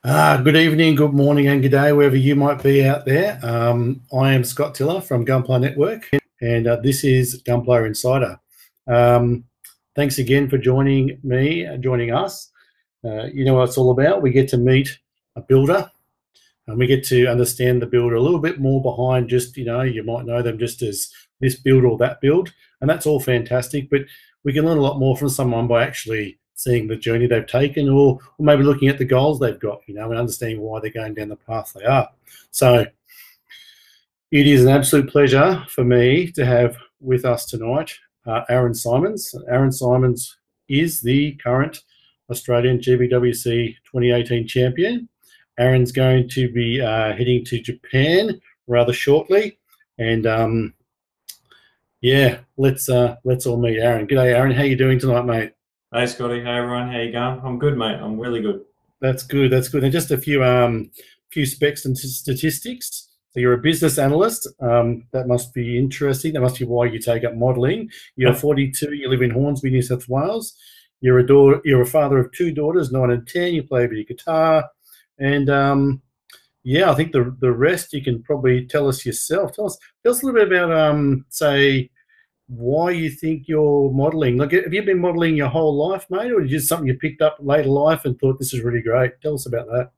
Good evening, good morning, and good day, wherever you might be out there. I am Scott Tiller from Gunpla Network, and this is Gunpla Insider. Thanks again for joining us. You know what it's all about. We get to meet a builder, and we get to understand the builder a little bit more behind just, you might know them just as this build or that build, and that's all fantastic. But we can learn a lot more from someone by actually seeing the journey they've taken, or maybe looking at the goals they've got, and understanding why they're going down the path they are. So it is an absolute pleasure for me to have with us tonight Aaron Simons. Aaron Simons is the current Australian GBWC 2018 champion. Aaron's going to be heading to Japan rather shortly, and yeah, let's all meet Aaron. G'day, Aaron. How you doing tonight, mate? Hey Scotty, hey everyone, how you going? I'm good, mate. I'm really good. That's good. That's good. And just a few specs and statistics. So you're a business analyst. That must be interesting. That must be why you take up modelling. You're 42. You live in Hornsby, New South Wales. You're a father of two daughters, 9 and 10. You play a bit of guitar, and yeah, I think the rest you can probably tell us yourself. Tell us a little bit about say, why you think you're modelling. Like, have you been modelling your whole life, mate, or is it just something you picked up later life and thought this is really great? Tell us about that.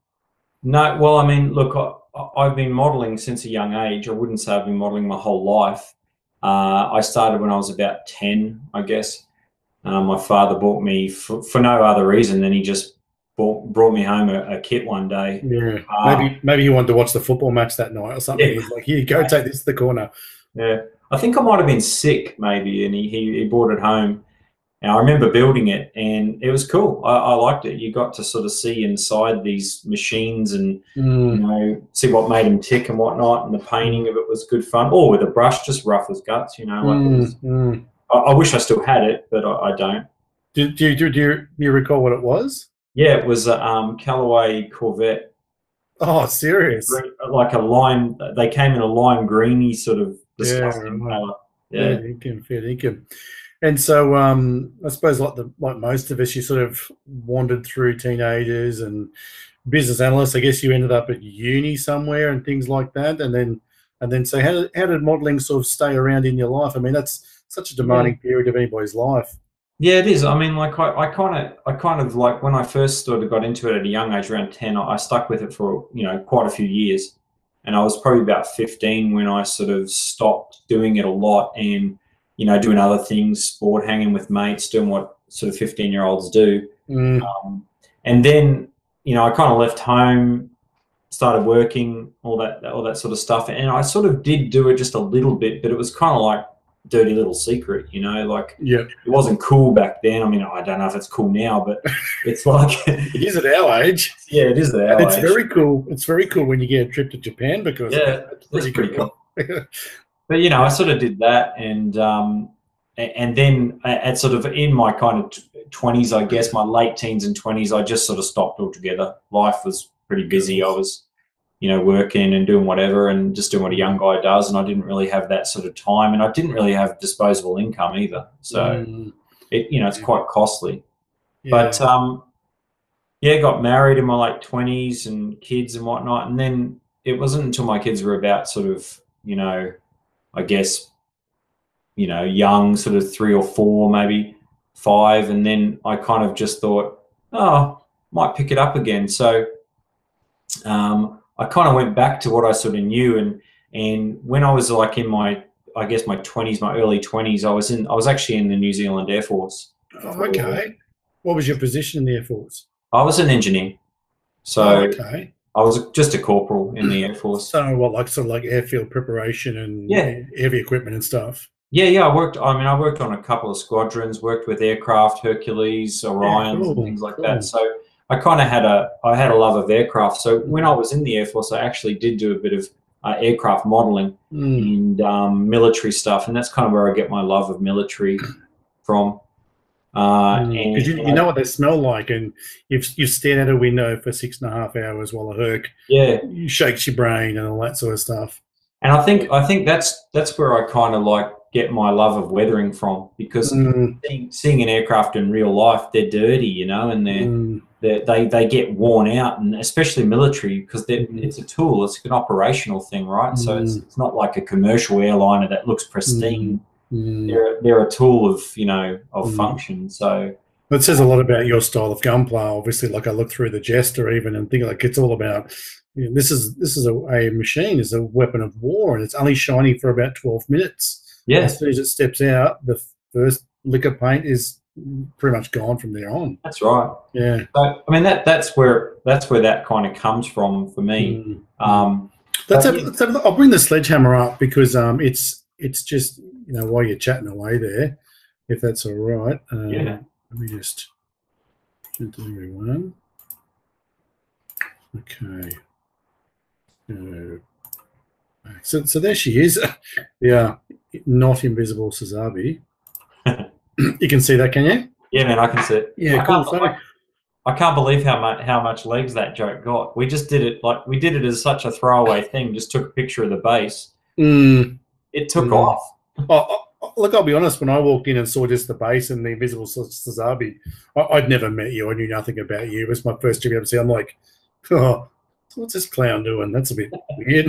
No, well, I mean, look, I've been modelling since a young age. I wouldn't say I've been modelling my whole life. I started when I was about 10, I guess. My father bought me, for no other reason than he just brought me home a kit one day. Yeah, maybe you wanted to watch the football match that night or something. Yeah. He's like, here you go, take this to the corner. Yeah. I think I might have been sick maybe, and he brought it home. And I remember building it, and it was cool. I liked it. You got to sort of see inside these machines and see what made them tick and whatnot. And the painting of it was good fun. Or with a brush, just rough as guts, I wish I still had it, but I don't. Do you recall what it was? Yeah, it was a Callaway Corvette. Oh, serious? Like a lime. They came in a lime greeny sort of disgusting colour. Yeah, fair dinkum. And so I suppose like most of us, you sort of wandered through teenagers and business analysts. I guess you ended up at uni somewhere and things like that. And then so how did modelling sort of stay around in your life? I mean, that's such a demanding period of anybody's life. Yeah, it is. I mean, like I kind of like when I first sort of got into it at a young age, around 10, I stuck with it for quite a few years. And I was probably about 15 when I sort of stopped doing it a lot and, doing other things, sport, hanging with mates, doing what sort of 15-year-olds do. And then, I kind of left home, started working, all that sort of stuff. And I sort of did do it just a little bit, but it was kind of like dirty little secret, like it wasn't cool back then. I mean, I don't know if it's cool now, but it's like it is at our age. Yeah, it is at our age. It's very cool. It's very cool when you get a trip to Japan because it's pretty cool. But I sort of did that, and then at sort of in my kind of 20s, I guess my late teens and 20s, I just sort of stopped altogether. Life was pretty busy. I was working and doing whatever and just doing what a young guy does. And I didn't really have that sort of time, and I didn't really have disposable income either. So it's quite costly. But got married in my late 20s and kids and whatnot. And then it wasn't until my kids were about sort of, I guess, young, sort of 3 or 4, maybe 5. And then I kind of just thought, might pick it up again. So, I kind of went back to what I sort of knew, and when I was like in my, I guess my 20s, my early 20s, I was actually in the New Zealand Air Force. Oh, okay. What was your position in the Air Force? I was an engineer. So I was just a corporal in the Air Force. So what, sort of airfield preparation and heavy equipment and stuff? Yeah. I worked on a couple of squadrons, worked with aircraft, Hercules, Orions, and things like that. So I kind of had a love of aircraft. So when I was in the Air Force, I actually did do a bit of aircraft modelling and military stuff, and that's kind of where I get my love of military from. Because you know what they smell like, and you've stared out a window for 6.5 hours while a Herc shakes your brain and all that sort of stuff. And I think that's where I kind of like get my love of weathering from, because seeing an aircraft in real life, they're dirty, you know, and they get worn out, and especially military, because it's a tool, it's an operational thing, right? So it's not like a commercial airliner that looks pristine. They're a tool of, you know, of function. So it says a lot about your style of gunpla. Obviously, like I look through the Jester even and think like it's all about, you know, this is a machine, is a weapon of war, and it's only shiny for about 12 minutes. Yeah. As soon as it steps out, the first lick of paint is pretty much gone from there on. That's right. Yeah. So I mean that's where that kind of comes from for me. I'll bring the sledgehammer up because it's just, you know, while you're chatting away there, if that's all right. Yeah. Let me just do everyone. Okay. So there she is. Yeah, not invisible Zerby. You can see that, can you? Yeah, man, I can see it. Yeah, cool. I can't believe how much legs that joke got. We just did it as such a throwaway thing. Just took a picture of the base. It took off. Look, I'll be honest. When I walked in and saw just the base and the invisible Zerby, I'd never met you. I knew nothing about you. It was my first GBWC. I'm like, oh, what's this clown doing? That's a bit weird.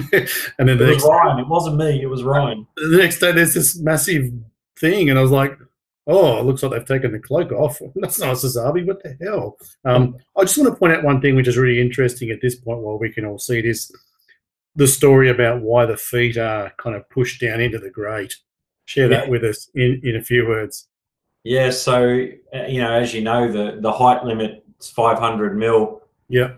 And then it was Ryan. It wasn't me. It was Ryan. The next day, there's this massive thing, and I was like, oh, it looks like they've taken the cloak off. That's not a Zerby. What the hell? I just want to point out one thing which is really interesting at this point, while we can all see it, is the story about why the feet are kind of pushed down into the grate. Share that with us in a few words. Yeah, so, you know, as you know, the height limit is 500 mil. Yeah.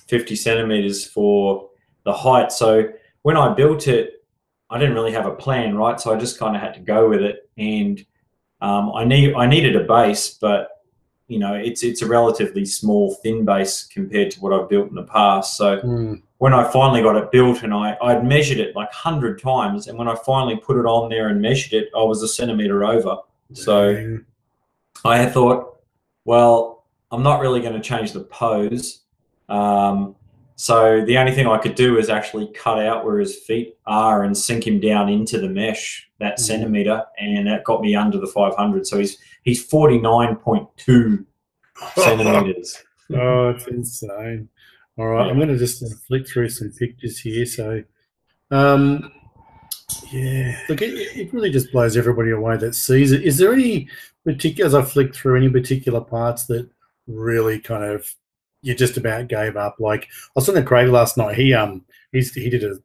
50 centimeters for the height. So when I built it, I didn't really have a plan, right? So I just kind of had to go with it. And I needed a base, but, you know, it's a relatively small, thin base compared to what I've built in the past. So when I finally got it built, and I'd measured it like 100 times, and when I finally put it on there and measured it, I was a centimeter over. So I had thought, well, I'm not really going to change the pose. So the only thing I could do is actually cut out where his feet are and sink him down into the mesh, that centimeter, and that got me under the 500. So he's 49.2 centimeters. Oh, it's insane. All right, yeah. I'm going to just flick through some pictures here. So, yeah, look, it really just blows everybody away that sees it. Is there any particular, as I flick through, any particular parts that really kind of you just about gave up? Like I was talking to Craig last night. He did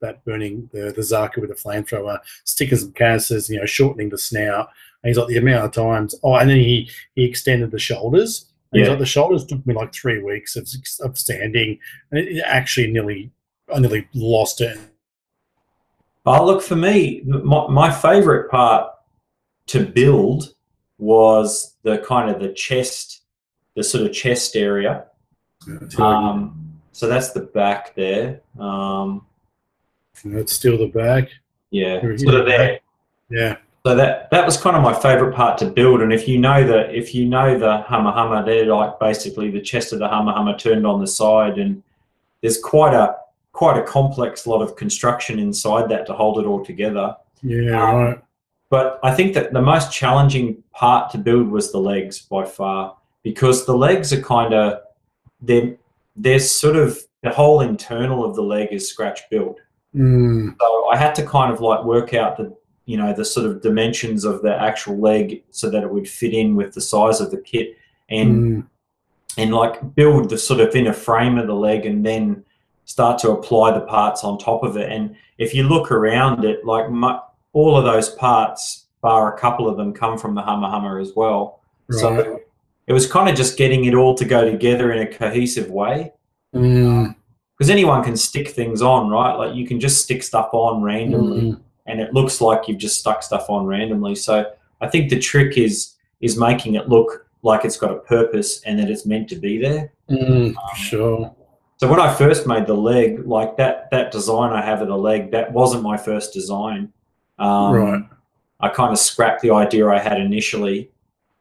that burning the Zaka with a flamethrower, sticking some canisters, you know, shortening the snout. And he's like, the amount of times. Oh, and then he extended the shoulders. And he's like, the shoulders took me like 3 weeks of standing, and it actually I nearly lost it. Oh, look, for me, my favorite part to build was the kind of the chest, the sort of chest area. So that's the back there. That's still the back. Yeah, sort of there. Yeah. So that was kind of my favorite part to build. And if you know the Hummer, they're like basically the chest of the Hummer turned on the side, and there's quite a complex lot of construction inside that to hold it all together. Yeah, right. But I think that the most challenging part to build was the legs by far, because the legs are kind of they're sort of the whole internal of the leg is scratch built. So I had to kind of like work out the sort of dimensions of the actual leg so that it would fit in with the size of the kit, and like build the sort of inner frame of the leg, and then start to apply the parts on top of it. And if you look around it, like all of those parts, bar a couple of them, come from the Hummer as well. Right. So it was kind of just getting it all to go together in a cohesive way. Because anyone can stick things on, right? Like you can just stick stuff on randomly, and it looks like you've just stuck stuff on randomly. So I think the trick is making it look like it's got a purpose and that it's meant to be there. Sure. So when I first made the leg, like that design I have of the leg, that wasn't my first design. Right. I kind of scrapped the idea I had initially,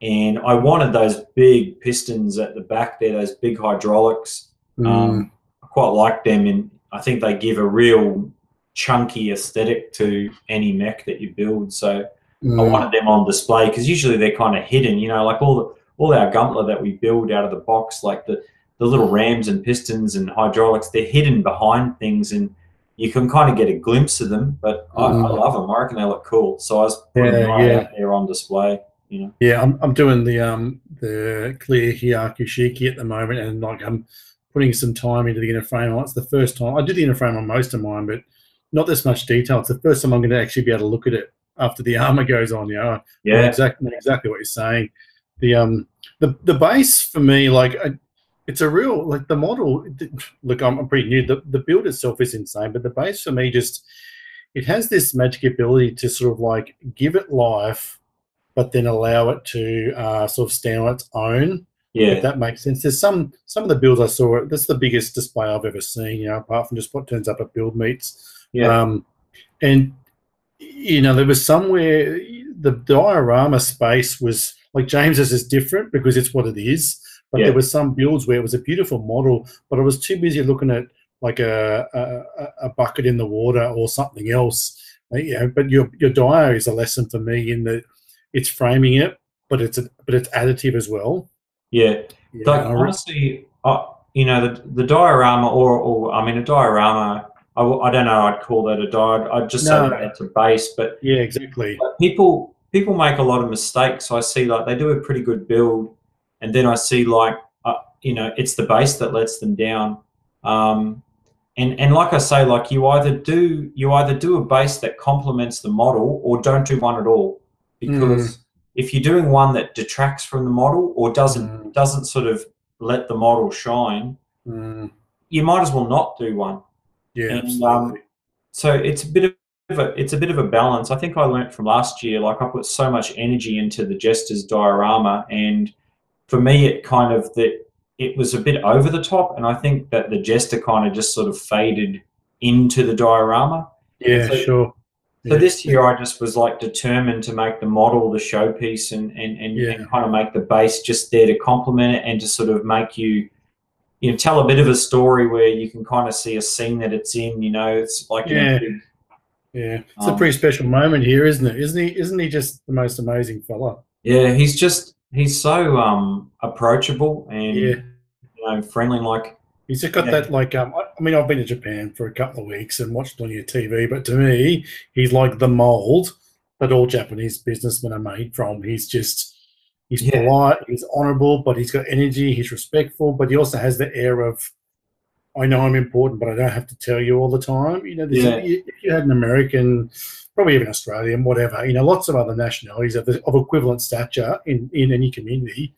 and I wanted those big pistons at the back there, those big hydraulics. I quite like them, and I think they give a real chunky aesthetic to any mech that you build. So I wanted them on display because usually they're kind of hidden. You know, like all our Gunpla that we build out of the box, like the little rams and pistons and hydraulics, they're hidden behind things, and you can kind of get a glimpse of them. But I love them. I reckon they look cool. So I was putting mine out there on display. You know. Yeah, I'm doing the clear Hyakushiki at the moment, and like I'm putting some time into the inner frame. It's the first time I did the inner frame on most of mine, but not this much detail. It's the first time I'm going to actually be able to look at it after the armor goes on. You know, yeah, exactly what you're saying. The base for me, like it's a real, like the model. Look, I'm pretty new. The build itself is insane, but the base for me just, it has this magic ability to sort of like give it life, but then allow it to sort of stand on its own. Yeah, if that makes sense. There's some of the builds I saw. That's the biggest display I've ever seen. You know, apart from just what turns up at build meets. Yeah. And you know, there was somewhere the diorama space was like James's is different because it's what it is. But there were some builds where it was a beautiful model, but I was too busy looking at like a bucket in the water or something else. You know, but your dia is a lesson for me in that it's framing it, but it's additive as well. Yeah, like honestly, you know, the diorama, or I mean, a diorama. I don't know. I'd call that a die. I'd just say that it's a base. But yeah, exactly. People make a lot of mistakes. I see like they do a pretty good build, and then I see like you know, it's the base that lets them down. And like I say, like you either do a base that complements the model, or don't do one at all, because if you're doing one that detracts from the model or doesn't sort of let the model shine, you might as well not do one. Yeah, and, absolutely. So it's a bit of a balance. I think I learnt from last year. Like I put so much energy into the Jester's diorama, and for me, it was a bit over the top, and I think that the Jester kind of just sort of faded into the diorama. Yeah, sure. So this year I just was like determined to make the model the showpiece and kind of make the base just there to complement it and to sort of make you know, tell a bit of a story where you can kind of see a scene that it's in, you know, it's like, it's a pretty special moment here, isn't it? Isn't he just the most amazing fella? Yeah, he's so approachable and you know, friendly. Like he's just got that, like, I mean, I've been to Japan for a couple of weeks and watched plenty of TV, but to me, he's like the mold that all Japanese businessmen are made from. He's polite, he's honorable, but he's got energy, he's respectful, but he also has the air of, I know I'm important, but I don't have to tell you all the time. You know, if you had an American, probably even Australian, whatever, you know, lots of other nationalities of equivalent stature in any community,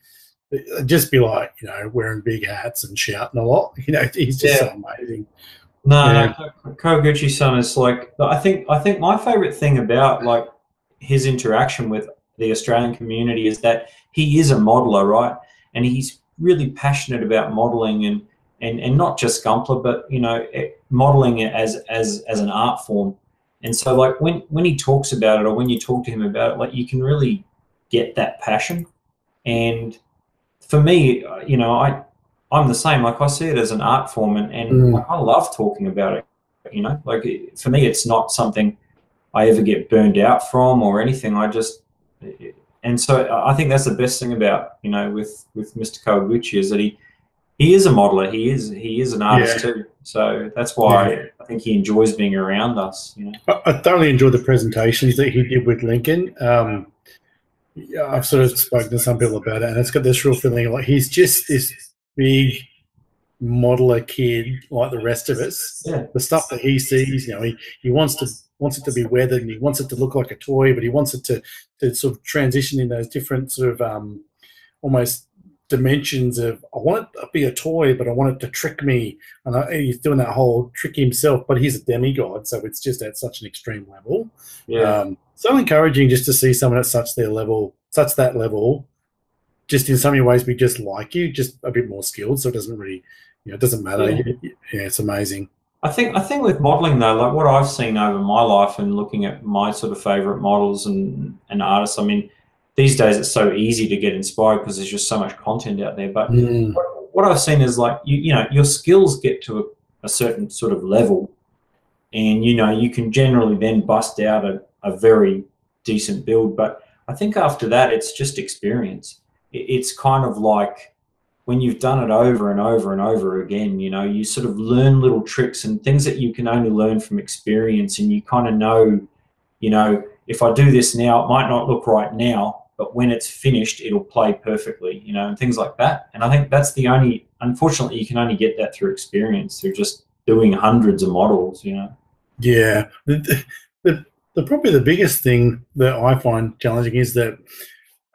just be like, you know, wearing big hats and shouting a lot. You know, he's just so amazing. No, Kabuki-san is like, I think my favorite thing about like his interaction with the Australian community is that he is a modeler, right? And he's really passionate about modeling and not just Gunpla, but you know, modeling it as an art form. And so like when he talks about it, or when you talk to him about it, like you can really get that passion. And for me, you know, I'm the same. Like I see it as an art form, and like, I love talking about it. You know, like for me, it's not something I ever get burned out from or anything. And so I think that's the best thing about, you know, with Mr. Kabuki is that he is a modeler. He is an artist too. So that's why I think he enjoys being around us. You know, I thoroughly enjoyed the presentations that he did with Lincoln. I've sort of spoken to some people about it, and it's got this real feeling like he's just this big modeler kid like the rest of us. Yeah. The stuff that he sees, you know, he wants it to be weathered, and he wants it to look like a toy, but he wants it to sort of transition in those different sort of almost dimensions of, I want it to be a toy, but I want it to trick me. And he's doing that whole trick himself, but he's a demigod, so it's just at such an extreme level. Yeah. So encouraging just to see someone at such that level, just in so many ways be just like you, just a bit more skilled. So it doesn't really, you know, it doesn't matter. Yeah, it's amazing. I think with modeling though, like what I've seen over my life and looking at my sort of favorite models and artists, I mean, these days it's so easy to get inspired because there's just so much content out there. But what I've seen is like, you know, your skills get to a certain sort of level, and, you know, you can generally then bust out a very decent build. But I think after that, it's just experience. It's kind of like when you've done it over and over and over again, you know, you sort of learn little tricks and things that you can only learn from experience. And you kind of know, you know, if I do this now, it might not look right now, but when it's finished, it'll play perfectly, you know, and things like that. And I think that's the only, unfortunately, you can only get that through experience, through just doing hundreds of models, you know. Yeah. The probably the biggest thing that I find challenging is that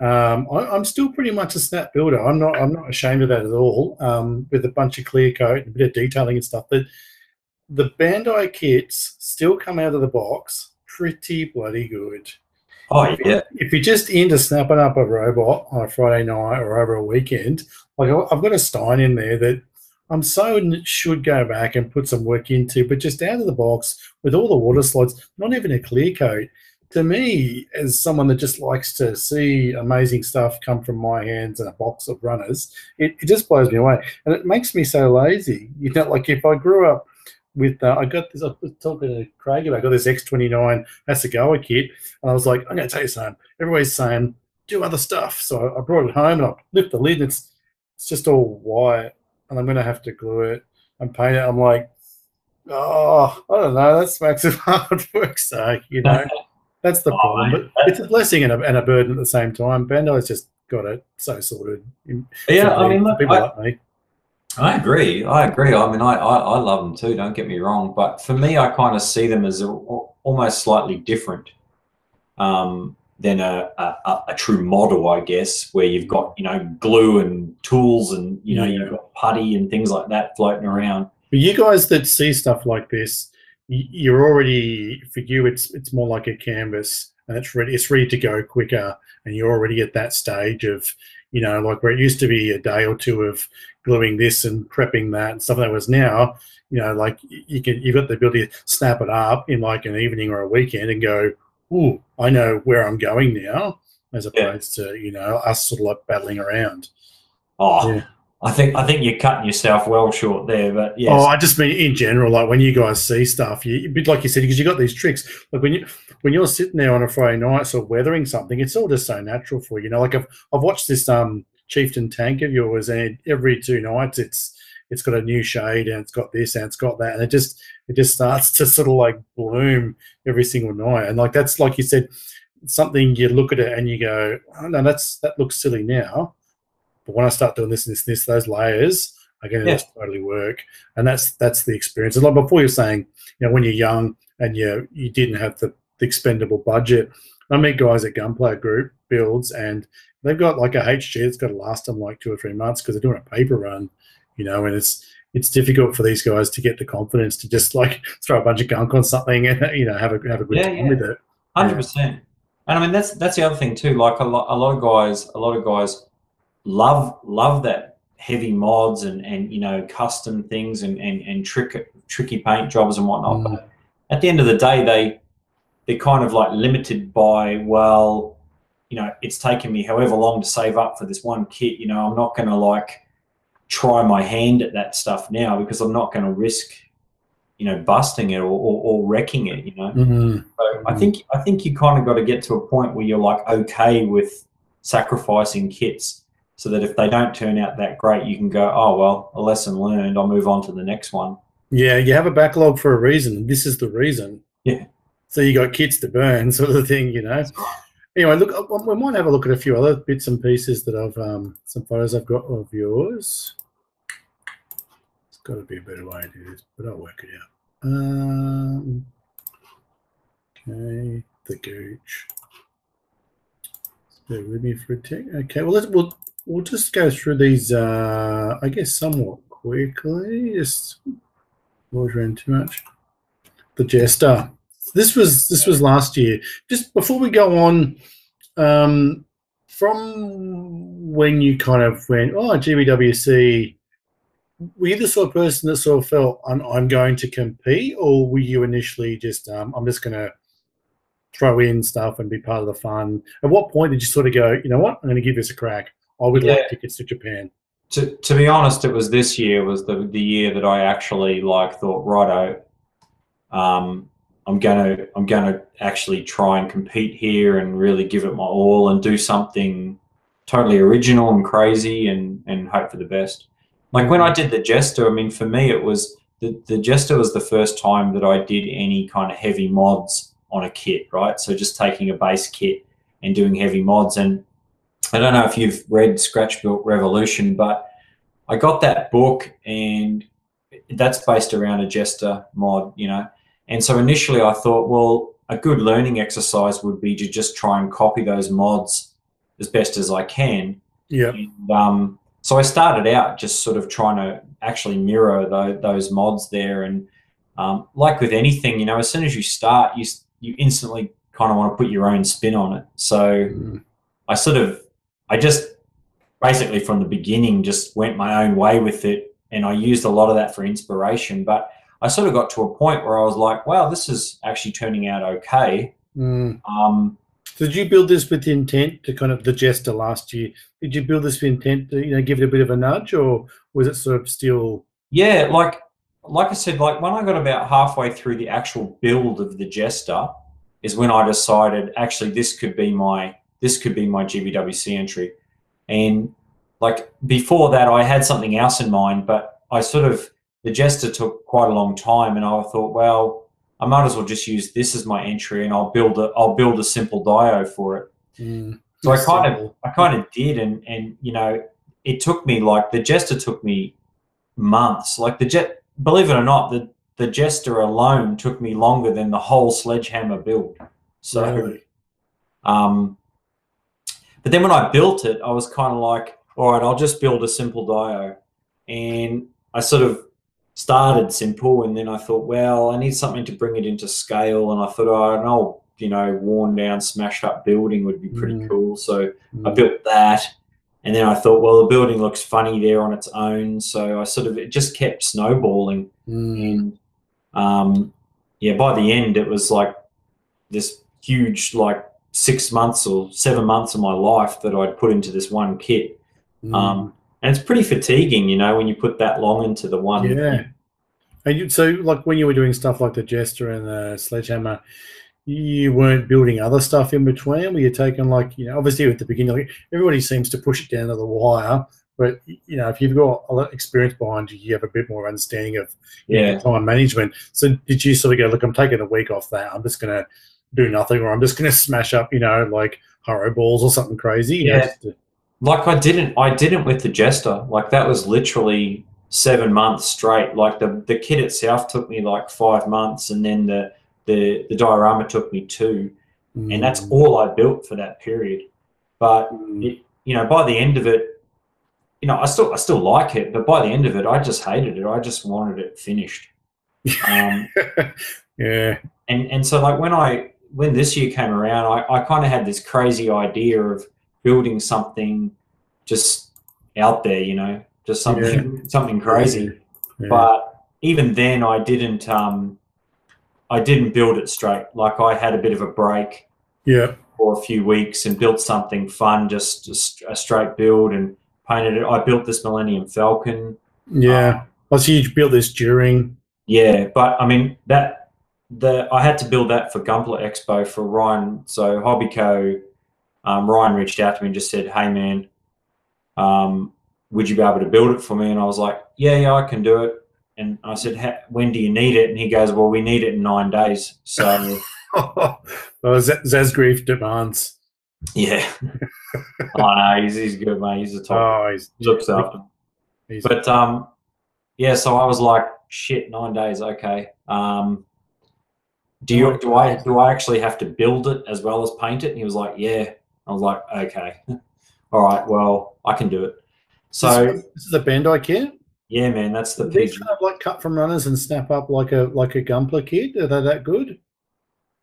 I'm still pretty much a snap builder. I'm not ashamed of that at all. With a bunch of clear coat and a bit of detailing and stuff. But the Bandai kits still come out of the box pretty bloody good. Oh yeah. If you're just into snapping up a robot on a Friday night or over a weekend, like I've got a Stein in there that I'm so should go back and put some work into, but just out of the box with all the water slides, not even a clear coat. To me, as someone that just likes to see amazing stuff come from my hands and a box of runners, it just blows me away. And it makes me so lazy. You know, like if I grew up with, I got this, I was talking to Craig about, I got this X29 Hasegawa kit, and I was like, I'm going to tell you something. Everybody's saying, do other stuff. So I brought it home and I lift the lid, and it's just all white, and I'm going to have to glue it and paint it. I'm like, oh, I don't know. That smacks of hard work. So, you know. That's the problem, but it's a blessing and a burden at the same time. Bandai's just got it so sorted. Yeah, I mean, look, people like me. I agree. I mean, I love them too. Don't get me wrong, but for me, I kind of see them as almost slightly different than a true model, I guess, where you've got, you know, glue and tools and, you know, you've got putty and things like that floating around. But you guys that see stuff like this, you're already, for you, it's more like a canvas, and it's ready to go quicker, and you're already at that stage of, you know, like where it used to be a day or two of gluing this and prepping that and stuff that was now, you know, like you've got the ability to snap it up in like an evening or a weekend and go, ooh, I know where I'm going now, as opposed to, you know, us sort of like battling around. Oh, yeah. I think you're cutting yourself well short there, but yes. Oh, I just mean in general, like when you guys see stuff, a bit like you said, because you got these tricks. Like when you're sitting there on a Friday night, sort of weathering something, it's all just so natural for you. You know, like I've watched this Chieftain tank of yours, and every 2 nights it's got a new shade, and it's got this and it's got that, and it just starts to sort of like bloom every single night. And like that's, like you said, something you look at it and you go, oh no, that looks silly now. But when I start doing this and this, those layers are going to just totally work. And that's the experience. And like before, you're saying, you know, when you're young and you didn't have the expendable budget, I meet guys at Gunpla Group builds, and they've got like a HG that's got to last them like 2 or 3 months because they're doing a paper run, you know, and it's difficult for these guys to get the confidence to just like throw a bunch of gunk on something and, you know, have a good time with it. 100%. And I mean, that's the other thing too. Like a lot of guys love that heavy mods and you know, custom things and tricky paint jobs and whatnot. But at the end of the day, they're kind of like limited by, well, you know, it's taken me however long to save up for this one kit. You know, I'm not going to like try my hand at that stuff now because I'm not going to risk, you know, busting it or wrecking it. You know, so I think you kind of got to get to a point where you're like okay with sacrificing kits, so that if they don't turn out that great, you can go, oh, well, a lesson learned. I'll move on to the next one. Yeah, you have a backlog for a reason. This is the reason. Yeah. So you got kits to burn, sort of thing, you know. Anyway, look, we might have a look at a few other bits and pieces that I've, some photos I've got of yours. It's got to be a better way to do this, but I'll work it out. Okay, the gooch. Bear with me for a tick. Okay, well, we'll just go through these, I guess, somewhat quickly. Just was around too much. The Jester. This was last year. Just before we go on, from when you kind of went, oh, GBWC, were you the sort of person that sort of felt I'm going to compete, or were you initially just I'm just going to throw in stuff and be part of the fun? At what point did you sort of go, you know what, I'm going to give this a crack? I would like tickets to Japan. To be honest, it was this year was the year that I actually like thought, righto, gonna actually try and compete here and really give it my all and do something totally original and crazy and hope for the best. Like when I did the Jester, I mean, for me it was the Jester was the first time that I did any kind of heavy mods on a kit, right? So just taking a base kit and doing heavy mods. And I don't know if you've read Scratch Built Revolution, but I got that book and that's based around a Jester mod, you know. And so initially I thought, well, a good learning exercise would be to just try and copy those mods as best as I can. Yeah. So I started out just sort of trying to actually mirror those mods there. And like with anything, you know, as soon as you start, you instantly kind of want to put your own spin on it. So I just basically from the beginning just went my own way with it, and I used a lot of that for inspiration. But I sort of got to a point where I was like, wow, this is actually turning out okay. So did you build this with the intent to kind of the Jester last year? Did you build this with intent to, you know, give it a bit of a nudge, or was it sort of still? Yeah, like I said, like when I got about halfway through the actual build of the Jester is when I decided actually this could be my GBWC entry. And like before that I had something else in mind, but the Jester took quite a long time, and I thought, well, I might as well just use this as my entry, and I'll build a simple dio for it. So I kind of did, and you know, it took me like the Jester took me months. Like believe it or not, the Jester alone took me longer than the whole Sledgehammer build. So, really? But then when I built it, I was kind of like, all right, I'll just build a simple dio, and I sort of started simple, and then I thought, well, I need something to bring it into scale, and I thought, oh, an old, you know, worn down, smashed up building would be pretty cool. So I built that, and then I thought, well, the building looks funny there on its own, so it just kept snowballing. And yeah, by the end it was like this huge, like 6 months or 7 months of my life that I'd put into this one kit. And it's pretty fatiguing, you know, when you put that long into the one. Yeah. And so, like, when you were doing stuff like the Jester and the Sledgehammer, you weren't building other stuff in between? Were you taking, like, you know, obviously at the beginning, like, everybody seems to push it down to the wire, but, you know, if you've got a lot of experience behind you, you have a bit more understanding of time management. So did you sort of go, look, I'm taking a week off that, I'm just going to do nothing, or I'm just going to smash up, you know, like Haro balls or something crazy? You know, like I didn't with the Jester. Like that was literally 7 months straight. Like the kit itself took me like 5 months, and then the diorama took me 2, and that's all I built for that period. But it, you know, by the end of it, you know, I still like it, but by the end of it, I just hated it. I just wanted it finished. Yeah. And so like when this year came around, I kind of had this crazy idea of building something just out there, you know, just something crazy. But even then I didn't build it straight. Like I had a bit of a break for a few weeks and built something fun, just a straight build, and painted it. I built this Millennium Falcon. So you built this during? But I mean I had to build that for Gunpla Expo for Ryan. So Hobbyco, Ryan reached out to me and just said, hey man, would you be able to build it for me? And I was like, yeah, I can do it. And I said, when do you need it? And he goes, well, we need it in 9 days. So Zazgrief demands. Yeah. I know, he's good, mate. He's a top. He looks after him. But yeah, so I was like, shit, 9 days, okay. Do I actually have to build it as well as paint it? And he was like, yeah. I was like, okay. All right, well, I can do it. So this is a Bandai kit? Yeah, man, that's the piece. Kind of like cut from runners and snap up like a Gunpla kit. Are they that good?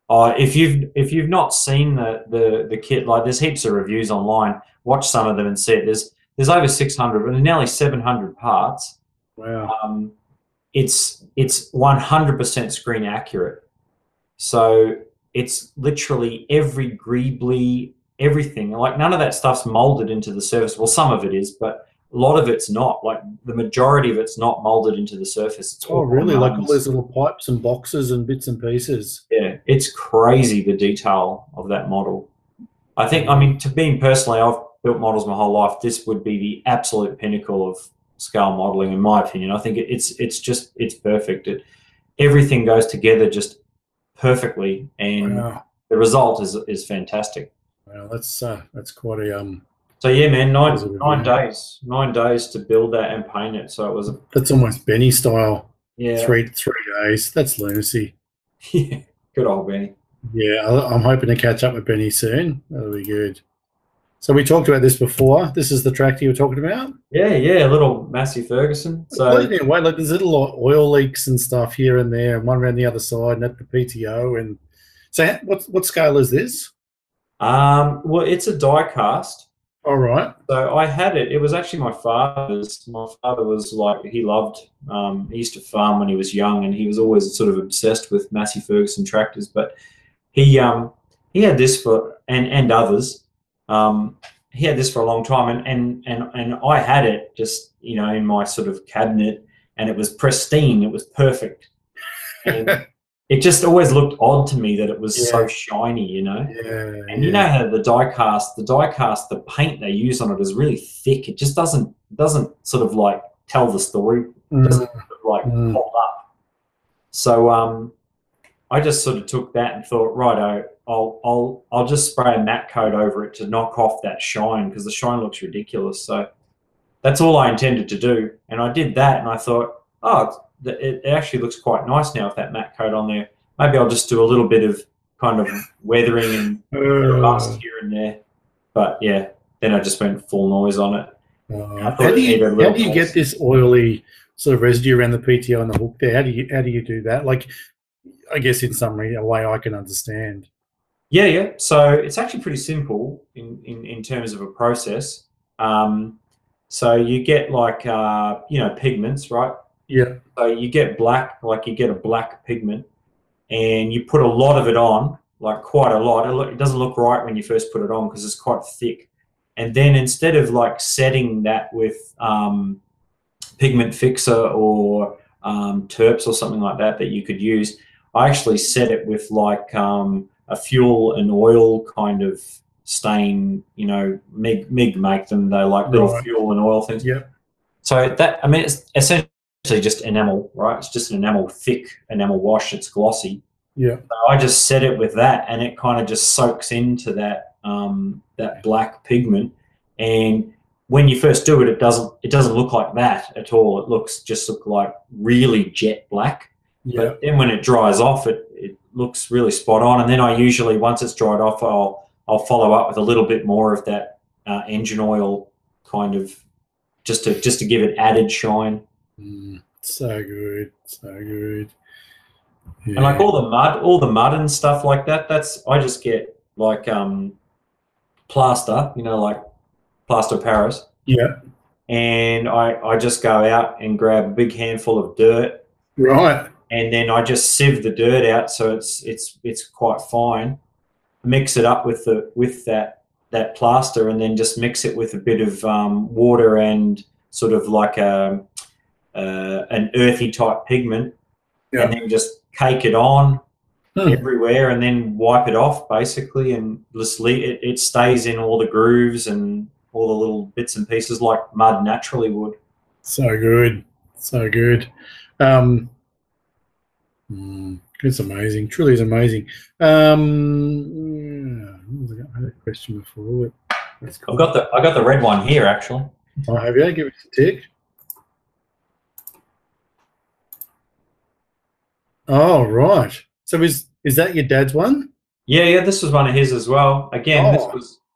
If you've not seen the kit, like there's heaps of reviews online. Watch some of them and see it. There's over 600, but nearly 700 parts. Wow. It's 100% screen accurate. So it's literally every greebly, everything. Like none of that stuff's molded into the surface. Well, some of it is, but a lot of it's not. Like the majority of it's not molded into the surface. It's all really? on Like all runs. those little pipes and boxes and bits and pieces. Yeah, it's crazy, the detail of that model. I think, I mean, to being personally, I've built models my whole life. This would be the absolute pinnacle of scale modeling, in my opinion. I think it's perfect. Everything goes together just perfectly, and the result is fantastic. Well, that's quite a So yeah, man, 9 days to build that and paint it. So it was that's almost Benny style. Yeah, 3 days. That's lunacy. Yeah, good old Benny. Yeah, I'm hoping to catch up with Benny soon. That'll be good. So we talked about this before. This is the tractor you were talking about? Yeah, a little Massey Ferguson. So like there's little oil leaks and stuff here and there, and one around the other side and at the PTO. And so what scale is this? Well, it's a die cast. All right. So I had it. It was actually my father's. My father was like, he loved, he used to farm when he was young, and he was always sort of obsessed with Massey Ferguson tractors. But he had this for, and others. He had this for a long time, and I had it just, in my sort of cabinet, and it was pristine. It was perfect. And it just always looked odd to me that it was so shiny, Yeah, and you know how the die cast, the paint they use on it is really thick. It just doesn't sort of like tell the story. It doesn't sort of like hold up. So I just sort of took that and thought, righto, I'll just spray a matte coat over it to knock off that shine, because the shine looks ridiculous. So that's all I intended to do, and I did that, and I thought, oh, it actually looks quite nice now with that matte coat on there. Maybe I'll just do a little bit of kind of weathering and rust here and there. But yeah, then I just went full noise on it. How do you get this oily sort of residue around the PTO and the hook there? How do you do that? Like, I guess in some way I can understand. Yeah. So it's actually pretty simple in terms of a process. So you get like pigments, right? Yeah. So you get black, like you get a black pigment, and you put a lot of it on, like quite a lot. It doesn't look right when you first put it on because it's quite thick. And then instead of like setting that with pigment fixer or terps or something like that you could use, I actually set it with like a fuel and oil kind of stain. MIG make them. They're like little fuel and oil things. Yeah. So that, I mean, it's essentially just enamel, right? It's just an thick enamel wash. It's glossy. Yeah. So I just set it with that, and it kind of just soaks into that that black pigment. And when you first do it, it doesn't look like that at all. It looks like really jet black. Yeah. But then when it dries off, it looks really spot on. And then I usually, once it's dried off, I'll follow up with a little bit more of that engine oil, kind of just to give it added shine. So good. Yeah. And like all the mud and stuff like that, I just get like plaster, like plaster of Paris. Yeah. And I just go out and grab a big handful of dirt. Right. And then I just sieve the dirt out so it's quite fine. Mix it up with that plaster, and then just mix it with a bit of water and sort of like an earthy type pigment, and then just cake it on everywhere, and then wipe it off basically, and just it stays in all the grooves and all the little bits and pieces like mud naturally would. So good. It's amazing. Truly is amazing. I had a question before. Cool. I got the red one here actually. Oh, have you? Give it a tick. Oh, right. So is that your dad's one? Yeah. This was one of his as well. Again,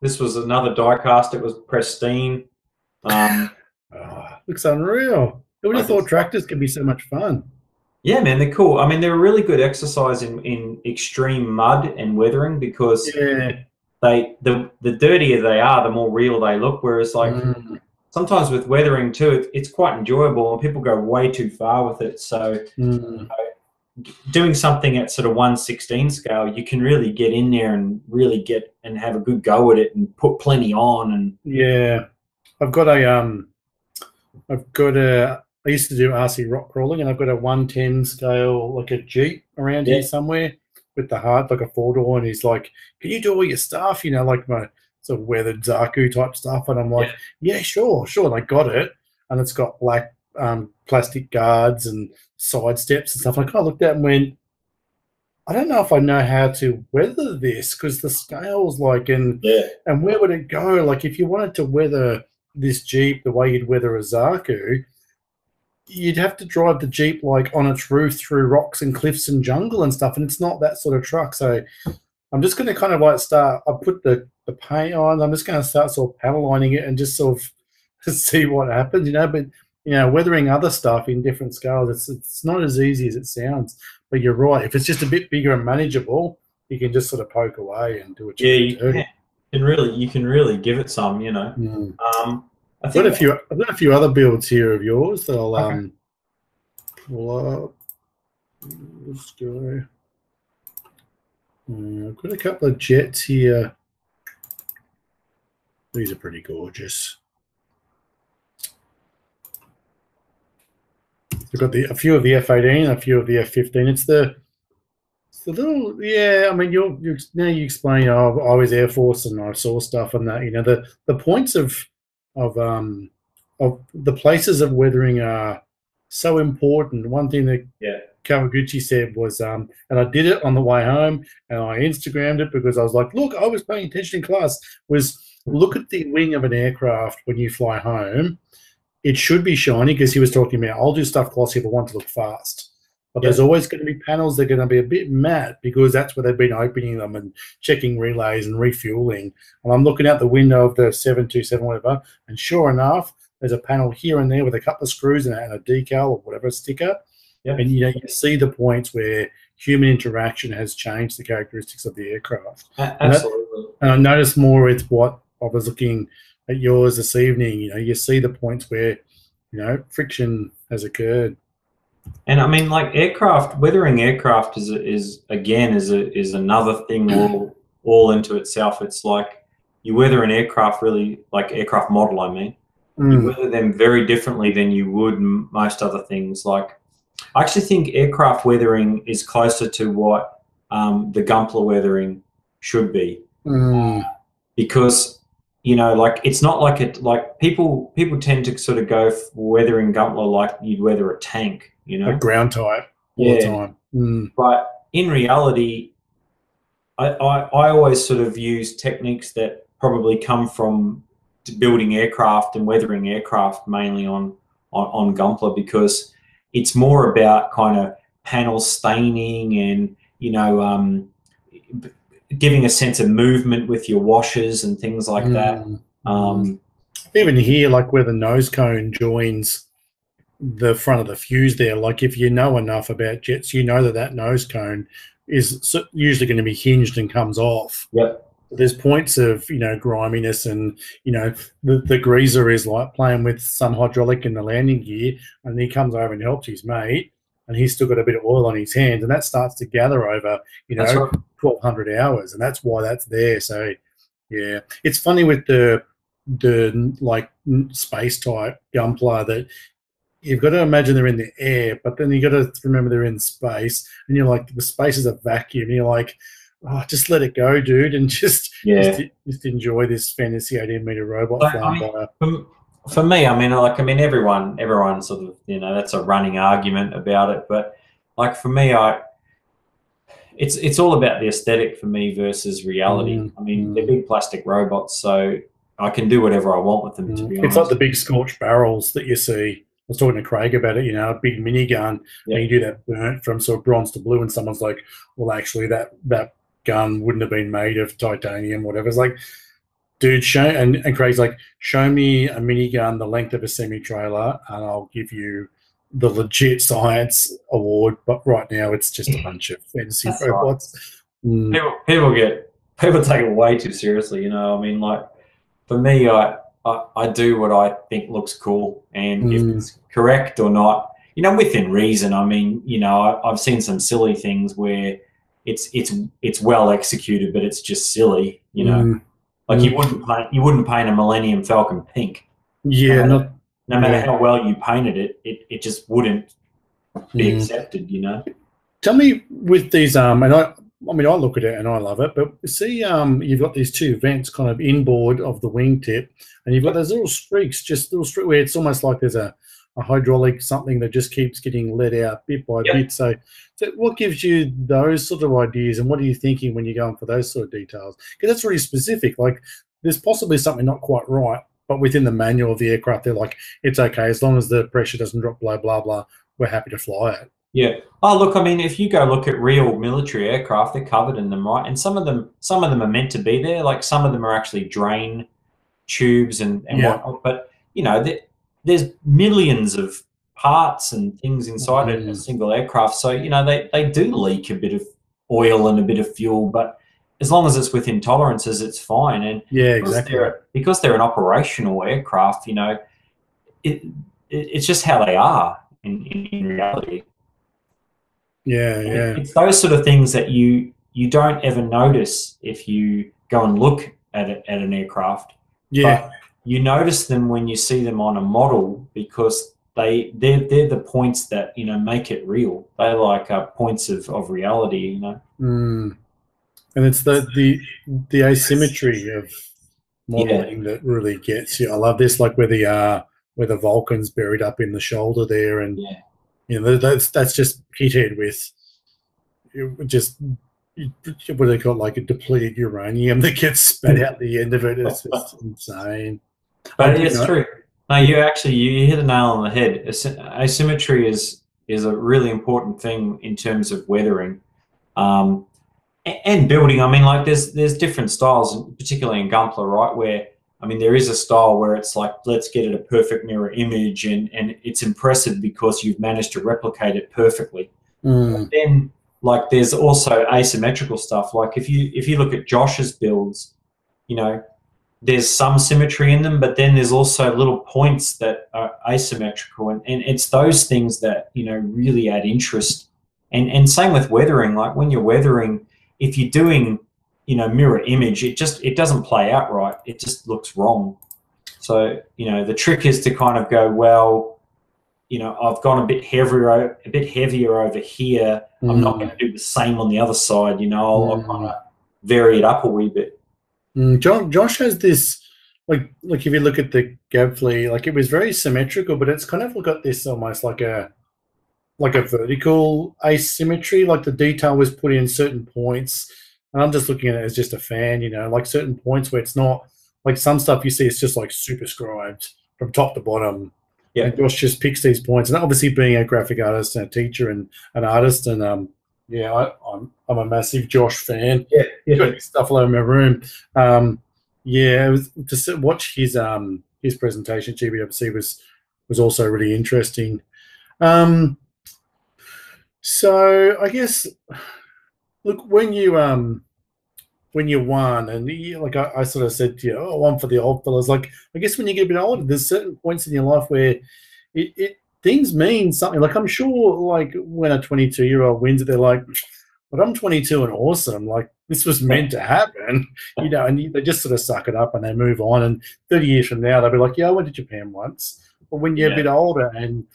this was another die cast. It was pristine. Looks unreal. Who would have thought tractors could be so much fun? Yeah, man, they're cool. I mean, they're a really good exercise in extreme mud and weathering, because the dirtier they are, the more real they look. Whereas like sometimes with weathering too, it's quite enjoyable, and people go way too far with it. So doing something at sort of 1/16 scale, you can really get in there and really have a good go at it and put plenty on. And yeah, I've got a I've got I used to do RC rock crawling, and I've got a 110 scale, like a Jeep around here somewhere with the heart, like a 4-door, and he's like, "Can you do all your stuff?" You know, like my sort of weathered Zaku type stuff, and I'm like, "Yeah, sure." And I got it, and it's got black plastic guards and side steps and stuff. Like, I looked at it and went, I don't know if I know how to weather this, because the scales, like, and where would it go? Like, if you wanted to weather this Jeep the way you'd weather a Zaku, you'd have to drive the Jeep like on its roof through rocks and cliffs and jungle and stuff, and it's not that sort of truck. So I'm just going to kind of like start. I put the paint on. I'm just going to start sort of paddle lining it and just sort of see what happens, you know. But you know, weathering other stuff in different scales, it's not as easy as it sounds. But you're right. If it's just a bit bigger and manageable, you can just sort of poke away and do what you do. You can really give it some, you know. I've got a few other builds here of yours that I'll pull up. Let's go. I've got a couple of jets here. These are pretty gorgeous. I've got a few of the F-18, a few of the F-15. It's the little, I mean, now you explain. Oh, I was Air Force and I saw stuff and that. You know, the points of the places of weathering are so important. One thing that Kabuki said was, and I did it on the way home, and I Instagrammed it because I was like, look, I was paying attention in class. Was look at the wing of an aircraft when you fly home. It should be shiny, because he was talking about, I'll do stuff glossy if I want to look fast. But there's always going to be panels that are going to be a bit matte, because that's where they've been opening them and checking relays and refueling. And I'm looking out the window of the 727, whatever, and sure enough, there's a panel here and there with a couple of screws and a decal or whatever, sticker. And you see the points where human interaction has changed the characteristics of the aircraft. Absolutely. And I noticed more with what I was looking at yours this evening. You know, you see the points where, you know, friction has occurred. And I mean, like, weathering aircraft is another thing all into itself. It's like you weather an aircraft like aircraft model. I mean, you weather them very differently than you would most other things. Like, I actually think aircraft weathering is closer to what the Gunpla weathering should be, because, you know, like, it's not like people tend to sort of go for weathering Gunpla like you'd weather a tank, you know, like ground type all the time. But in reality, I always sort of use techniques that probably come from building aircraft and weathering aircraft mainly on Gunpla, because it's more about kind of panel staining and, you know, giving a sense of movement with your washers and things like that. Even here, like where the nose cone joins the front of the fuse there, like if you know enough about jets, you know that nose cone is usually going to be hinged and comes off. There's points of, you know, griminess, and, you know, the greaser is like playing with some hydraulic in the landing gear, and he comes over and helps his mate, and he's still got a bit of oil on his hands, and that starts to gather over, you know, 1,200 hours, and that's why that's there. So, yeah, it's funny with the like space type Gunpla that you've got to imagine they're in the air, but then you got to remember they're in space, and you're like, the space is a vacuum, and you're like, oh, just let it go, dude, and just enjoy this fantasy 18-meter robot flying by. For me, everyone sort of, you know, that's a running argument about it, but like for me, it's all about the aesthetic for me versus reality. I mean, they're big plastic robots, so I can do whatever I want with them. To be honest, it's like the big scorched barrels that you see. I was talking to Craig about it, you know, a big minigun, and you do that burnt from sort of bronze to blue, and someone's like, well, actually, that gun wouldn't have been made of titanium, whatever. It's like, dude, and Craig's like, show me a minigun the length of a semi-trailer, and I'll give you the legit science award. But right now, it's just a bunch of fantasy robots. People take it way too seriously, you know. I mean, like, for me, I do what I think looks cool, and if it's correct or not, you know, within reason. I mean, you know, I've seen some silly things where it's well executed, but it's just silly, you know. Like you wouldn't paint a Millennium Falcon pink. Yeah, no matter how well you painted it, it just wouldn't be accepted, you know. Tell me with these, and I mean, I look at it and I love it, but see, you've got these two vents kind of inboard of the wingtip, and you've got those little streaks, just little streak where it's almost like there's a hydraulic something that just keeps getting let out bit by bit. So what gives you those sort of ideas, and what are you thinking when you're going for those sort of details? Because that's really specific. Like, there's possibly something not quite right, but within the manual of the aircraft, they're like, it's okay as long as the pressure doesn't drop below blah blah. We're happy to fly it. Yeah. Oh, look, I mean, if you go look at real military aircraft, they're covered in them, right? And some of them are meant to be there. Like, some of them are actually drain tubes and whatnot. But, you know, there's millions of parts and things inside a single aircraft. So, you know, they do leak a bit of oil and a bit of fuel, but as long as it's within tolerances, it's fine. And because they're an operational aircraft, you know, it's just how they are in reality. It's those sort of things that you don't ever notice if you go and look at an aircraft. But you notice them when you see them on a model, because they're the points that, you know, make it real. They're like points of reality, you know. And it's the asymmetry of modeling that really gets you. I love this, like where the Vulcan's buried up in the shoulder there, and you know, that's just pitted with just what do they call it, like a depleted uranium that gets spat out the end of it. It's just insane. But it's true. No, you hit the nail on the head. Asymmetry is a really important thing in terms of weathering and building. I mean, like there's different styles, particularly in Gunpla, right? Where, I mean, there is a style where it's like, let's get it a perfect mirror image, and it's impressive because you've managed to replicate it perfectly. But then, like, there's also asymmetrical stuff. Like if you look at Josh's builds, you know, there's some symmetry in them, but then there's also little points that are asymmetrical, and it's those things that, you know, really add interest. And same with weathering. Like when you're weathering, if you're doing, you know, mirror image, it doesn't play out right. It just looks wrong. So, you know, the trick is to kind of go, well, you know, I've gone a bit heavier over here. I'm not going to do the same on the other side. You know, I'll kind of vary it up a wee bit. Josh has this, like if you look at the Gabfly, like it was very symmetrical, but it's kind of got this almost like a vertical asymmetry. Like the detail was put in certain points, and I'm just looking at it as just a fan, you know, like certain points where it's not like some stuff you see, it's just like superscribed from top to bottom. Yeah, and Josh just picks these points, and obviously being a graphic artist and a teacher and an artist, and I'm a massive Josh fan. Yeah, got his stuff all over my room. It was to watch his presentation at GBWC was also really interesting. So I guess, look, when you won, and like I sort of said to you, oh, one for the old fellas. Like, I guess when you get a bit older, there's certain points in your life where things mean something. Like, I'm sure, like when a 22-year-old wins it, they're like, but I'm 22 and awesome. Like, this was meant to happen, you know, and they just sort of suck it up and they move on. And 30 years from now, they'll be like, yeah, I went to Japan once. But when you're a bit older, and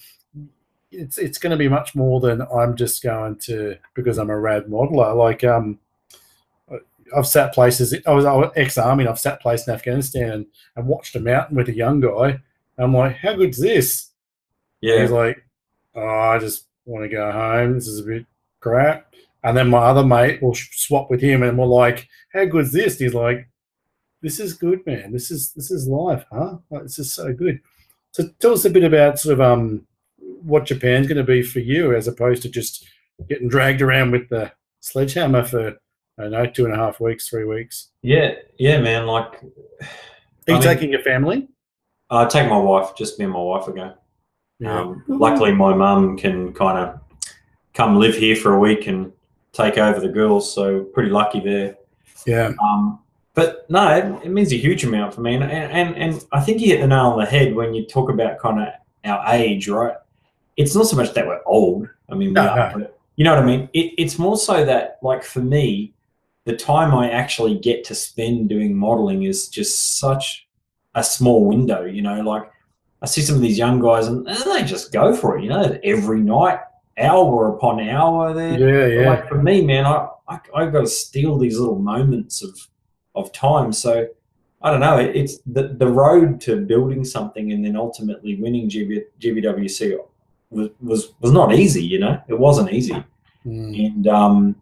it's going to be much more than I'm just going to, because I'm a rad modeler. Like, I've sat places. I was ex-army, and I've sat places in Afghanistan and watched a mountain with a young guy. And I'm like, how good's this? Yeah. And he's like, oh, I just want to go home. This is a bit crap. And then my other mate will swap with him, and we're like, how good's this? And he's like, this is good, man. This is life, huh? Like, this is so good. So tell us a bit about sort of what Japan's going to be for you, as opposed to just getting dragged around with the sledgehammer for, I don't know, 2.5 weeks, 3 weeks. Yeah, man. Like, are you taking your family? I take my wife. Just me and my wife again. Yeah. Luckily, my mum can kind of come live here for a week and take over the girls, so pretty lucky there. Yeah. But no, it means a huge amount for me, and I think you hit the nail on the head when you talk about kind of our age, right? It's not so much that we're old. I mean, we are, but you know what I mean? It's more so that, like, for me, the time I actually get to spend doing modeling is just such a small window, you know? Like, I see some of these young guys, and they just go for it, you know, every night, hour upon hour there. Yeah, But yeah. like for me, man, I've got to steal these little moments of time. So I don't know. It's the road to building something and then ultimately winning GBWC was not easy. You know, it wasn't easy, and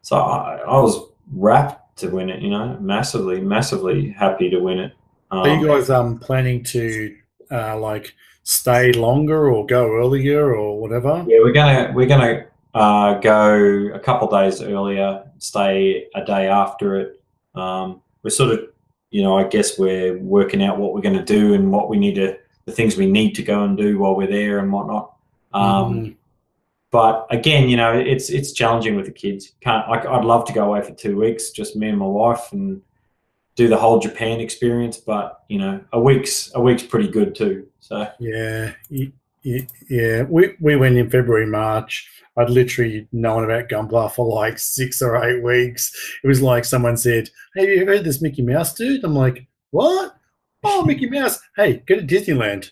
so I was rapt to win it. You know, massively happy to win it. Are you guys planning to like stay longer or go earlier or whatever? Yeah, we're gonna go a couple of days earlier, stay a day after it. We're sort of, you know, I guess we're working out what we're going to do and what we need to, the things we need to go and do while we're there and whatnot. But again, you know, it's challenging with the kids. I'd love to go away for 2 weeks, just me and my wife, and do the whole Japan experience. But you know, a week's pretty good too. So yeah. We went in February, March. I'd literally known about Gunpla for like 6 or 8 weeks. It was like someone said, "Hey, have you heard this Mickey Mouse dude?" I'm like, "What? Oh, Mickey Mouse. Hey, go to Disneyland."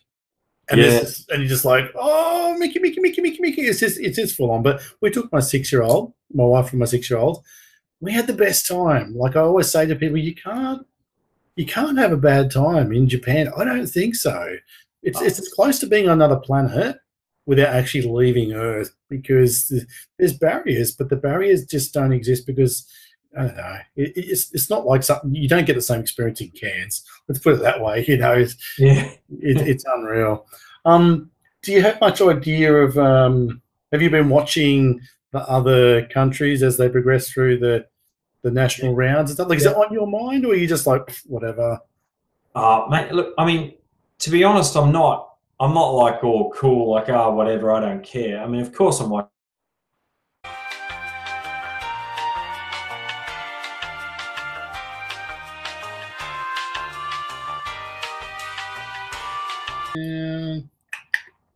And yeah, and you're just like, "Oh, Mickey." It's just full on. But we took my 6-year-old, my wife and my 6-year-old. We had the best time. Like I always say to people, you can't have a bad time in Japan. I don't think so. It's as close to being on another planet without actually leaving Earth, because there's barriers, but the barriers just don't exist because, I don't know, it's not like something, you don't get the same experience in Cairns. Let's put it that way. You know, it's unreal. Do you have much idea of, have you been watching the other countries as they progress through the national rounds and stuff? Like, is that on your mind, or are you just like, whatever? Mate, look, I mean, to be honest, I'm not like all cool, like, oh, whatever, I don't care. I mean, of course I'm like,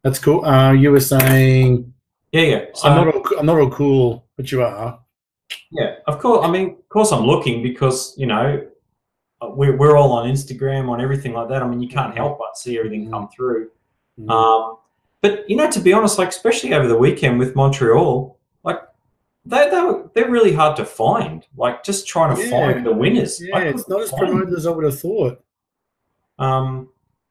That's cool. You were saying, yeah. So, I'm not all cool, but you are. Yeah, of course. I mean, of course, I'm looking because, you know, we're all on Instagram, on everything like that. I mean, you can't help but see everything come through. But you know, to be honest, like especially over the weekend with Montreal, like they're really hard to find. Like just trying to find the winners. Yeah, it's not as promoted as I would have thought.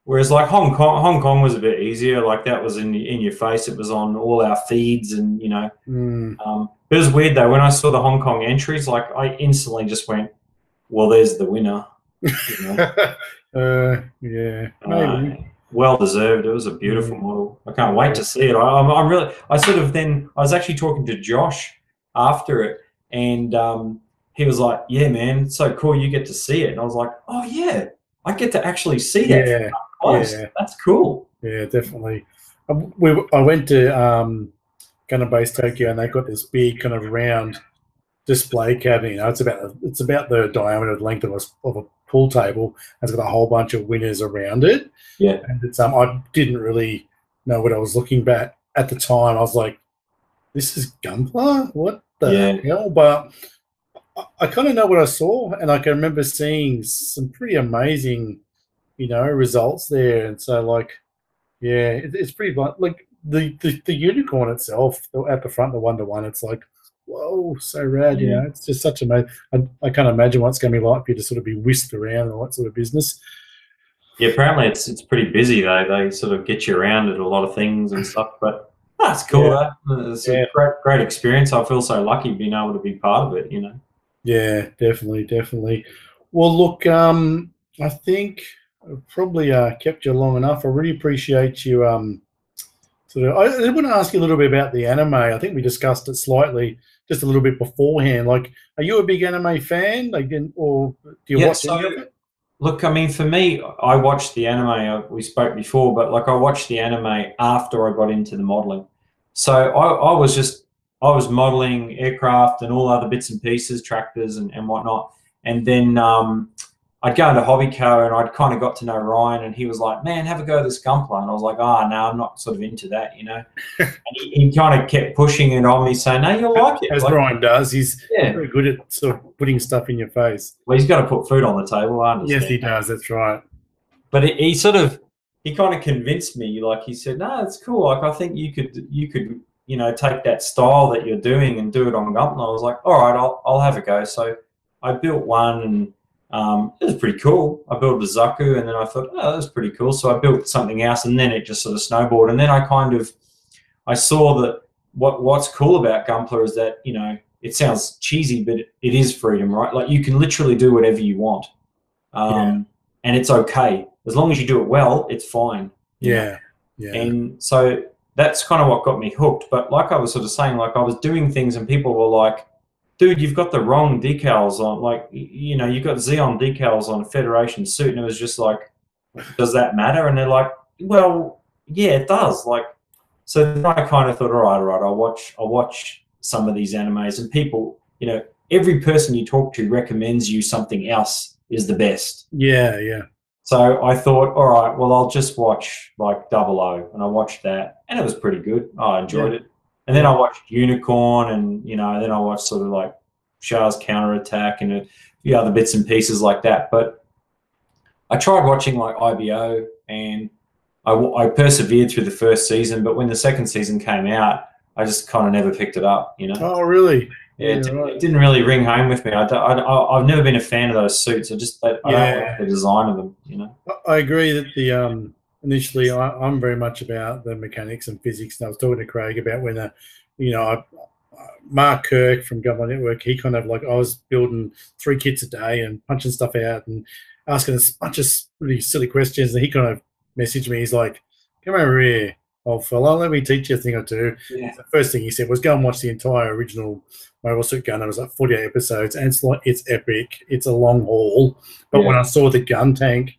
Whereas like Hong Kong was a bit easier. Like that was in your face. It was on all our feeds, and you know. It was weird though when I saw the Hong Kong entries. Like I instantly just went, "Well, there's the winner." You know? Maybe. Well deserved. It was a beautiful model. I can't wait to see it. I'm really. I was actually talking to Josh after it, and he was like, "Yeah, man, it's so cool. You get to see it." And I was like, "Oh yeah, I get to actually see that. Yeah, close. That's cool." Yeah, definitely. I went to Gunner Base Tokyo, and they got this big kind of round display cabinet. You know, it's about the diameter, length of a pool table. It's got a whole bunch of winners around it. Yeah, and it's I didn't really know what I was looking at the time. I was like, "This is Gunpla? What the hell?" But I kind of know what I saw, and I can remember seeing some pretty amazing, you know, results there. And so, like, yeah, it's pretty like the unicorn itself at the front, the 1-to-1. It's like, whoa, so rad. You know, it's just such a. I can't imagine what it's going to be like for you to sort of be whisked around and all that sort of business. Yeah, apparently it's pretty busy though. They sort of get you around at a lot of things and stuff, but that's cool though. It's a great experience. I feel so lucky being able to be part of it, you know. Yeah, definitely. Well, look, I think I've probably kept you long enough. I really appreciate you. I want to ask you a little bit about the anime. I think we discussed it slightly just a little bit beforehand. Like, are you a big anime fan? Like, or do you watch any of it? Look, I mean, for me, I watched the anime. We spoke before, but like I watched the anime after I got into the modeling. So I was modeling aircraft and all other bits and pieces, tractors and whatnot. And then I'd go into Hobbyco and I'd kind of got to know Ryan, and he was like, "Man, have a go at this Gunpla." And I was like, "Oh, no, I'm not sort of into that, you know." And he kind of kept pushing it on me, saying, "No, you'll like it." As like, Ryan does. He's very good at sort of putting stuff in your face. Well, he's got to put food on the table, I understand. Yes, he does. That's right. But he sort of, he kind of convinced me. Like he said, no, it's cool. Like I think you could you know, take that style that you're doing and do it on Gunpla. I was like, all right, I'll have a go. So I built one, and it was pretty cool. I built a Zaku, and then I thought, oh, that was pretty cool. So I built something else, and then it just sort of snowballed. And then I saw that what's cool about Gunpla is that, you know, it sounds cheesy, but it is freedom, right? Like you can literally do whatever you want, and it's okay as long as you do it well. It's fine. Yeah. And so that's kind of what got me hooked. But like I was sort of saying, like I was doing things and people were like, dude, you've got the wrong decals on. Like, you know, you've got Xeon decals on a Federation suit. And it was just like, does that matter? And they're like, well, yeah, it does. Like, so then I kind of thought, all right, I'll watch some of these animes, and people, you know, every person you talk to recommends you something else is the best. Yeah. So I thought, all right, well, I'll just watch like 00, and I watched that, and it was pretty good. I enjoyed it. And then I watched Unicorn, and, you know, then I watched sort of like Shah's Counterattack and a few other bits and pieces like that. But I tried watching like IBO, and I persevered through the first season, but when the second season came out, I just kind of never picked it up, you know. Oh, really? Yeah, it didn't really ring home with me. I've never been a fan of those suits. I don't like the design of them, you know. I agree that the initially I'm very much about the mechanics and physics. And I was talking to Craig about when, you know, Mark Kirk from Gunpla Network, he kind of like, I was building 3 kits a day and punching stuff out and asking a bunch of really silly questions, and he kind of messaged me. He's like, come over here, old fella, let me teach you a thing or two. Yeah. The first thing he said was go and watch the entire original Mobile Suit Gun. It was like 48 episodes, and it's epic. It's a long haul. But when I saw the gun tank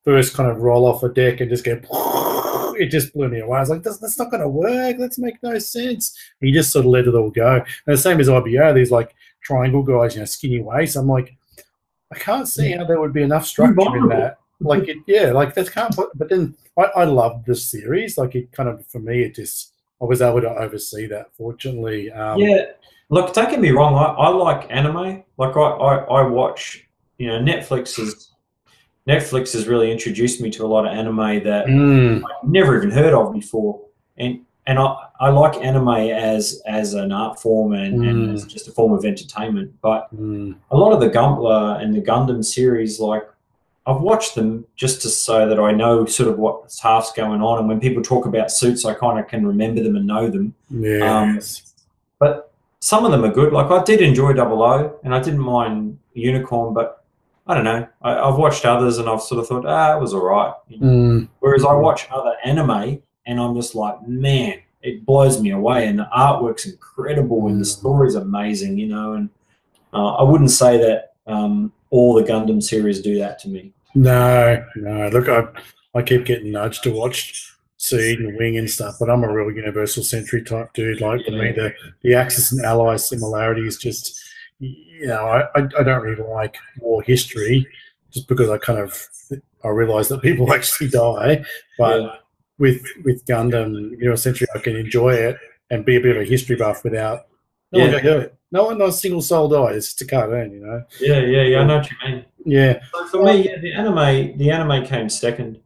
first kind of roll off a deck and just go, it just blew me away. I was like, that's not going to work. That's make no sense. He just sort of let it all go. And the same as IBO, these like triangle guys, you know, skinny waist. I'm like, I can't see how there would be enough structure in that. Like like that's can't. But then I love this series. Like it kind of, for me, it just, I was able to oversee that. Fortunately, Look, don't get me wrong. I like anime. Like I watch. You know, Netflix has really introduced me to a lot of anime that I've never even heard of before, and I like anime as an art form and as just a form of entertainment. But a lot of the Gunpla and the Gundam series, like I've watched them just so that I know sort of what half's going on, and when people talk about suits, I kind of can remember them and know them. But some of them are good. Like I did enjoy 00, and I didn't mind Unicorn, but I don't know. I've watched others, and I've sort of thought, it was all right. You know? Whereas I watch other anime, and I'm just like, man, it blows me away, and the artwork's incredible, and the story's amazing, you know. And I wouldn't say that all the Gundam series do that to me. No. Look, I keep getting nudged to watch Seed and Wing and stuff, but I'm a real Universal Century type dude. Like for me, the Axis and Allies similarity is just, you know, I don't really like war history, just because I realise that people actually die. But with Gundam, Universal Century, I can enjoy it and be a bit of a history buff without not a single soul dies. It's a cartoon, you know. Yeah. I know what you mean. Yeah. So for me, the anime came second.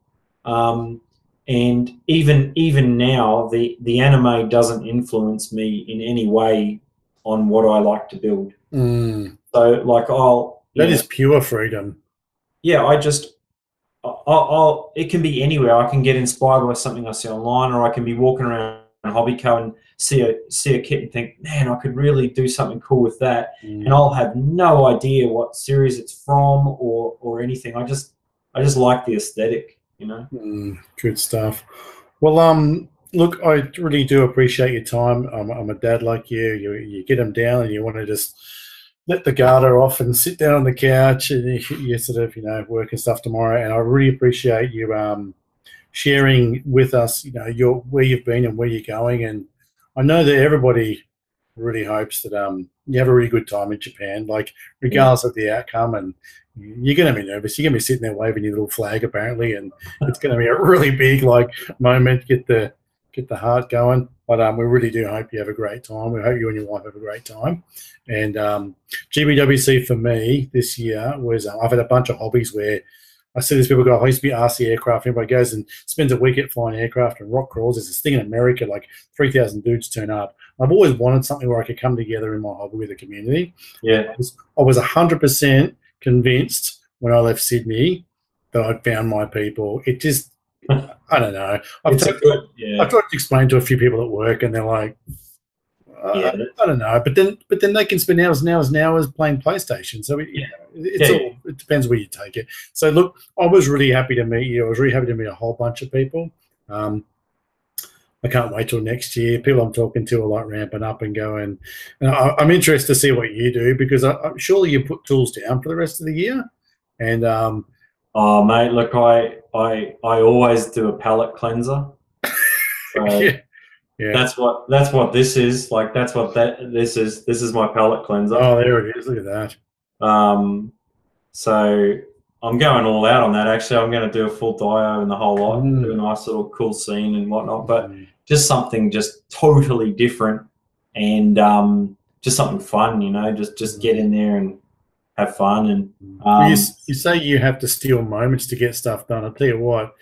And even now, the anime doesn't influence me in any way on what I like to build. So like that is pure freedom. Yeah, it can be anywhere. I can get inspired by something I see online, or I can be walking around Hobbyco and see a kit and think, man, I could really do something cool with that, and I'll have no idea what series it's from or anything. I just like the aesthetic. You know, good stuff. Well, look, I really do appreciate your time. I'm a dad like you. You get them down, and you want to just let the garter off and sit down on the couch, and you sort of, you know, work and stuff tomorrow. And I really appreciate you sharing with us, you know, where you've been and where you're going. And I know that everybody really hopes that you have a really good time in Japan, like regardless of the outcome. And you're going to be nervous. You're going to be sitting there waving your little flag, apparently, and it's going to be a really big moment. Get the heart going. But we really do hope you have a great time. We hope you and your wife have a great time. And GBWC for me this year was I've had a bunch of hobbies where I see these people go, I used to be RC aircraft. Everybody goes and spends a week at flying aircraft and rock crawls. There's this thing in America, like 3,000 dudes turn up. I've always wanted something where I could come together in my hobby with a community. Yeah. I was 100% convinced when I left Sydney that I'd found my people. It just, I don't know. I've tried to explain to a few people at work, and they're like, I don't know. But then they can spend hours and hours and hours playing PlayStation. So it depends where you take it. So look, I was really happy to meet you. I was really happy to meet a whole bunch of people. I can't wait till next year. People I'm talking to are like ramping up and going. And I'm interested to see what you do, because surely you put tools down for the rest of the year. And oh mate, look, I always do a palette cleanser. So yeah. That's what this is. Like that's what this is. This is my palette cleanser. Oh, there it is. Look at that. So I'm going all out on that. Actually, I'm going to do a full dio and the whole lot, do a nice little cool scene and whatnot. But just something just totally different, and just something fun, you know. Just get in there and have fun. And you say you have to steal moments to get stuff done. I'll tell you what,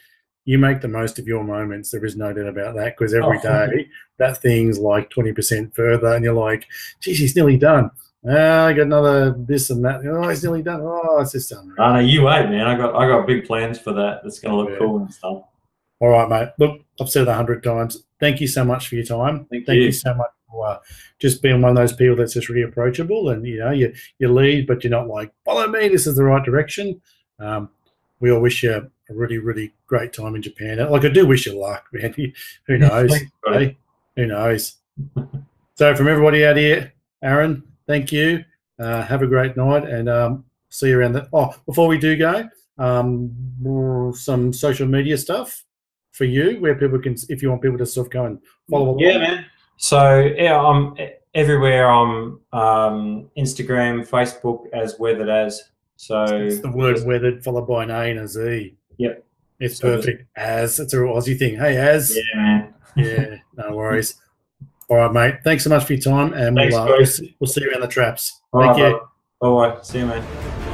you make the most of your moments. There is no doubt about that, because every day that thing's like 20% further, and you're like, geez, he's nearly done. I got another this and that. Oh, he's nearly done. Oh, it's just done. I know, you wait, man. I got big plans for that. It's going to look cool and stuff. All right, mate. Look, I've said it 100 times. Thank you so much for your time. Thank you so much for just being one of those people that's just really approachable, and you know, you lead, but you're not like, follow me, this is the right direction. We all wish you a really, really great time in Japan. Like, I do wish you luck, man. Who knows? Hey, who knows? So from everybody out here, Aaron, thank you. Have a great night, and see you around the. Oh, before we do go, some social media stuff for you, where people can, if you want people to sort of go and follow along. Yeah, man. So yeah, I'm everywhere. I'm Instagram, Facebook as Weathered As. So it's the word weathered followed by an A and a Z. Yep. It's perfect. As, it's a real Aussie thing. Hey, As. Yeah, man. Yeah, no worries. All right, mate. Thanks so much for your time, and we'll see you around the traps. Thank you. Bye. See you, man.